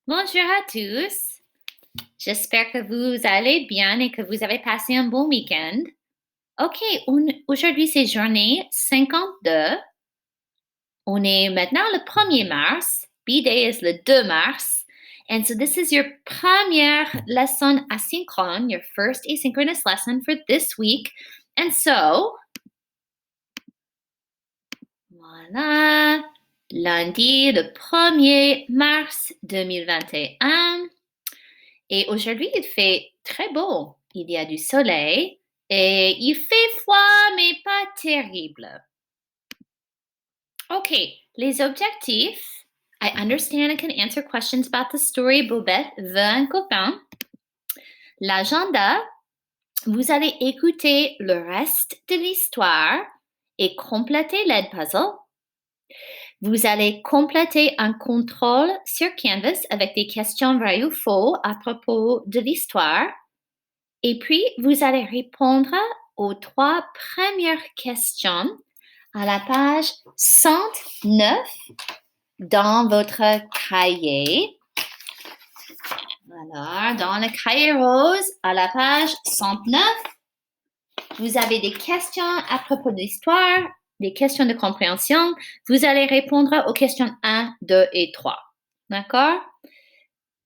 Bonjour à tous. J'espère que vous allez bien et que vous avez passé un bon week-end. OK, aujourd'hui c'est journée 52. On est maintenant le 1er mars. B-Day is le 2 mars. And so this is your première leçon asynchrone, your first asynchronous lesson for this week. And so, voilà, lundi le 1er mars 2021. Et aujourd'hui, il fait très beau. Il y a du soleil et il fait froid, mais pas terrible. OK, les objectifs. I understand and can answer questions about the story Bobette veut un copain. L'agenda. Vous allez écouter le reste de l'histoire et compléter l'aide puzzle. Vous allez compléter un contrôle sur Canvas avec des questions vraies ou faux à propos de l'histoire. Et puis, vous allez répondre aux 3 premières questions à la page 109 dans votre cahier. Alors, dans le cahier rose, à la page 109, vous avez des questions à propos de l'histoire, des questions de compréhension. Vous allez répondre aux questions 1, 2 et 3. D'accord?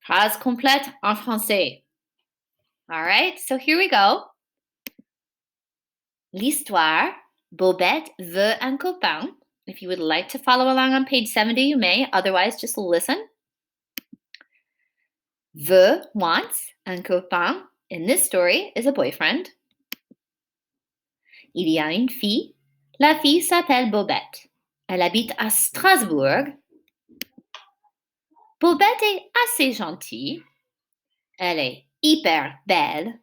Phrase complète en français. All right, so here we go. L'histoire, Bobette veut un copain. If you would like to follow along on page 70, you may. Otherwise, just listen. Veut, wants, un copain, in this story, is a boyfriend. Il y a une fille. La fille s'appelle Bobette. Elle habite à Strasbourg. Bobette est assez gentille. Elle est hyper belle.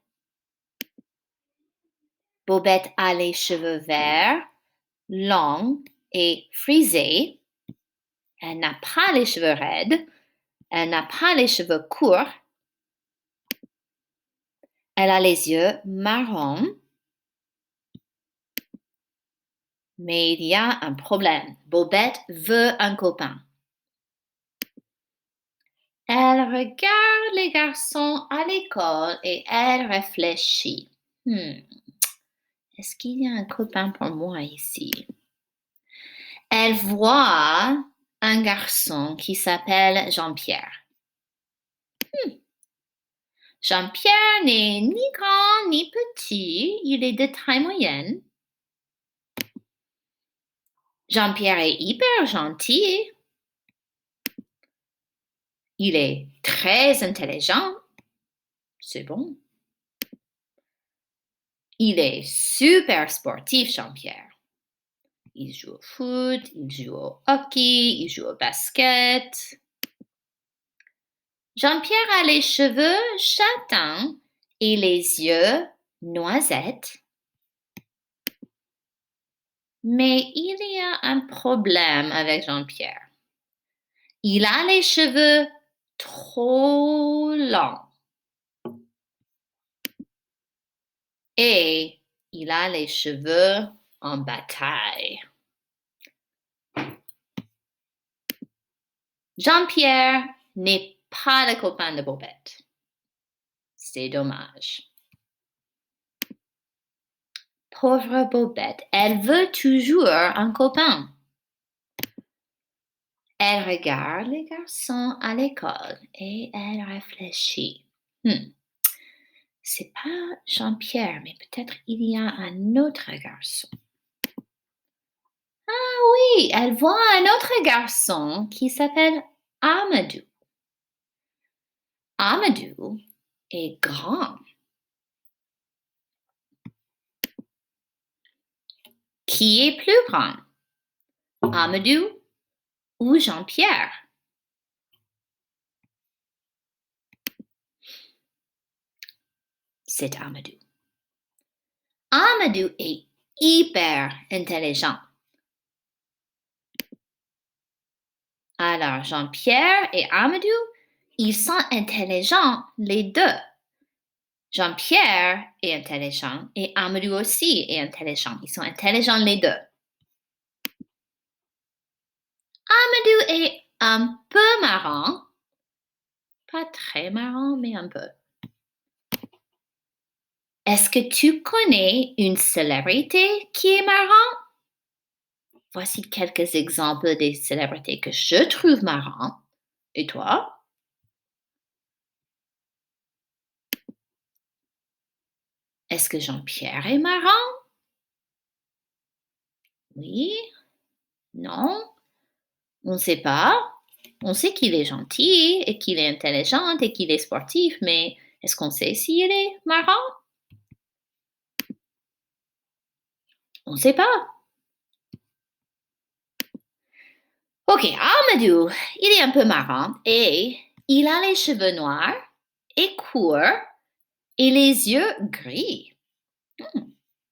Bobette a les cheveux verts, longs et frisés. Elle n'a pas les cheveux raides. Elle n'a pas les cheveux courts. Elle a les yeux marrons. Mais il y a un problème. Bobette veut un copain. Elle regarde les garçons à l'école et elle réfléchit. Est-ce qu'il y a un copain pour moi ici? Elle voit un garçon qui s'appelle Jean-Pierre. Jean-Pierre n'est ni grand ni petit, il est de taille moyenne. Jean-Pierre est hyper gentil. Il est très intelligent. C'est bon. Il est super sportif, Jean-Pierre. Il joue au foot, il joue au hockey, il joue au basket. Jean-Pierre a les cheveux châtains et les yeux noisettes. Mais il y a un problème avec Jean-Pierre. Il a les cheveux trop longs. Et il a les cheveux en bataille. Jean-Pierre n'est pas le copain de Bobette. C'est dommage. Pauvre Bobette, elle veut toujours un copain. Elle regarde les garçons à l'école et elle réfléchit. C'est pas Jean-Pierre, mais peut-être il y a un autre garçon. Ah oui, elle voit un autre garçon qui s'appelle Amadou. Amadou est grand. Qui est plus grand? Amadou ou Jean-Pierre? C'est Amadou. Amadou est hyper intelligent. Alors, Jean-Pierre et Amadou, ils sont intelligents les deux. Jean-Pierre est intelligent et Amadou aussi est intelligent. Ils sont intelligents les deux. Amadou est un peu marrant. Pas très marrant, mais un peu. Est-ce que tu connais une célébrité qui est marrante? Voici quelques exemples des célébrités que je trouve marrantes. Et toi? Est-ce que Jean-Pierre est marrant? Oui? Non? On ne sait pas. On sait qu'il est gentil et qu'il est intelligent et qu'il est sportif, mais est-ce qu'on sait s'il est marrant? On ne sait pas. Ok, Amadou, il est un peu marrant et il a les cheveux noirs et courts et les yeux gris.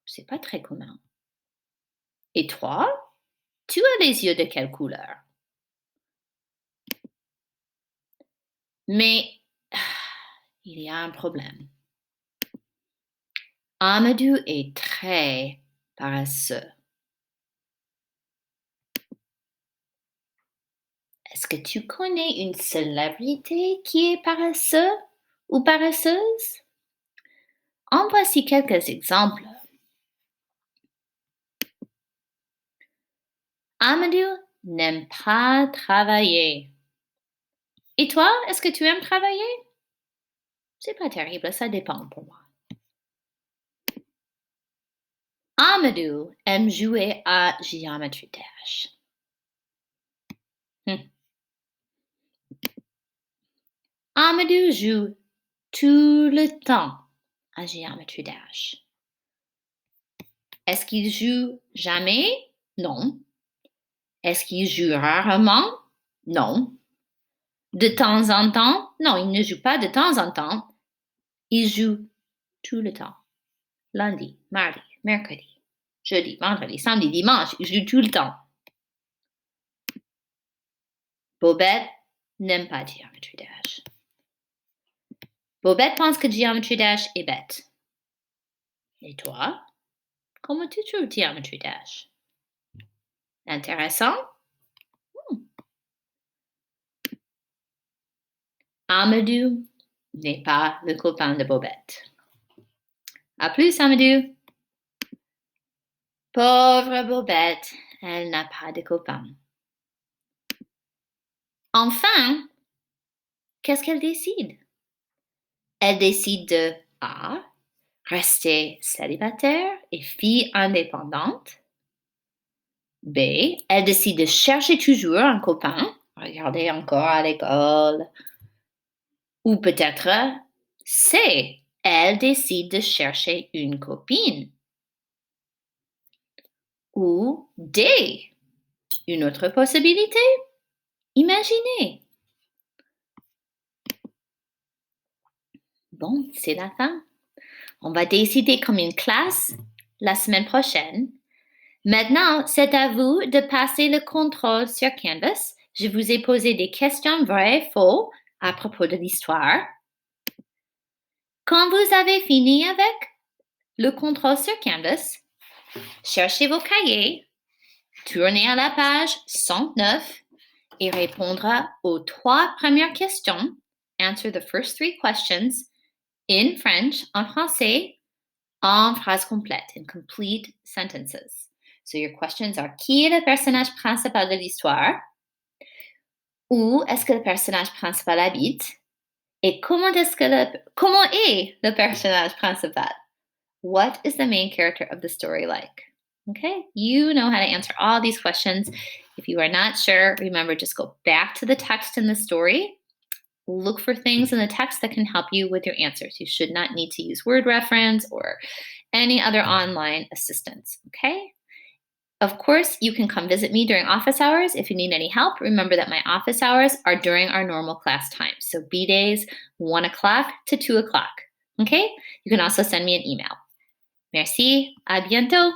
C'est pas très commun. Et toi, tu as les yeux de quelle couleur? Mais il y a un problème. Amadou est très paresseux. Est-ce que tu connais une célébrité qui est paresseux ou paresseuse? En voici quelques exemples. Amadou n'aime pas travailler. Et toi, est-ce que tu aimes travailler? C'est pas terrible, ça dépend pour moi. Amadou aime jouer à Geometry Dash. Amadou joue tout le temps à Geometry Dash. Est-ce qu'il joue jamais? Non. Est-ce qu'il joue rarement? Non. De temps en temps? Non, il ne joue pas de temps en temps. Il joue tout le temps. Lundi, mardi, mercredi, jeudi, vendredi, samedi, dimanche. Il joue tout le temps. Bobette n'aime pas Geometry Dash. Bobette pense que Geometry Dash est bête. Et toi? Comment tu trouves Geometry Dash? Intéressant? Amadou n'est pas le copain de Bobette. À plus, Amadou. Pauvre Bobette, elle n'a pas de copain. Enfin, qu'est-ce qu'elle décide? Elle décide de A. Rester célibataire et fille indépendante. B. Elle décide de chercher toujours un copain. Regardez encore à l'école. Ou peut-être C. Elle décide de chercher une copine. Ou D. Une autre possibilité? Imaginez. Bon, c'est la fin. On va décider comme une classe la semaine prochaine. Maintenant, c'est à vous de passer le contrôle sur Canvas. Je vous ai posé des questions vraies et faux à propos de l'histoire. Quand vous avez fini avec le contrôle sur Canvas, cherchez vos cahiers, tournez à la page 109 et répondre aux 3 premières questions. Answer the first 3 questions in French, en français, en phrase complète, in complete sentences. So your questions are: qui est le personnage principal de l'histoire? Où est-ce que le personnage principal habite? Et comment est le personnage principal? What is the main character of the story like? Okay, you know how to answer all these questions. If you are not sure, remember, just go back to the text in the story. Look for things in the text that can help you with your answers. You should not need to use word reference or any other online assistance, okay? Of course, you can come visit me during office hours if you need any help. Remember that my office hours are during our normal class time. So B days, 1 o'clock to 2 o'clock, okay? You can also send me an email. Merci, à bientôt.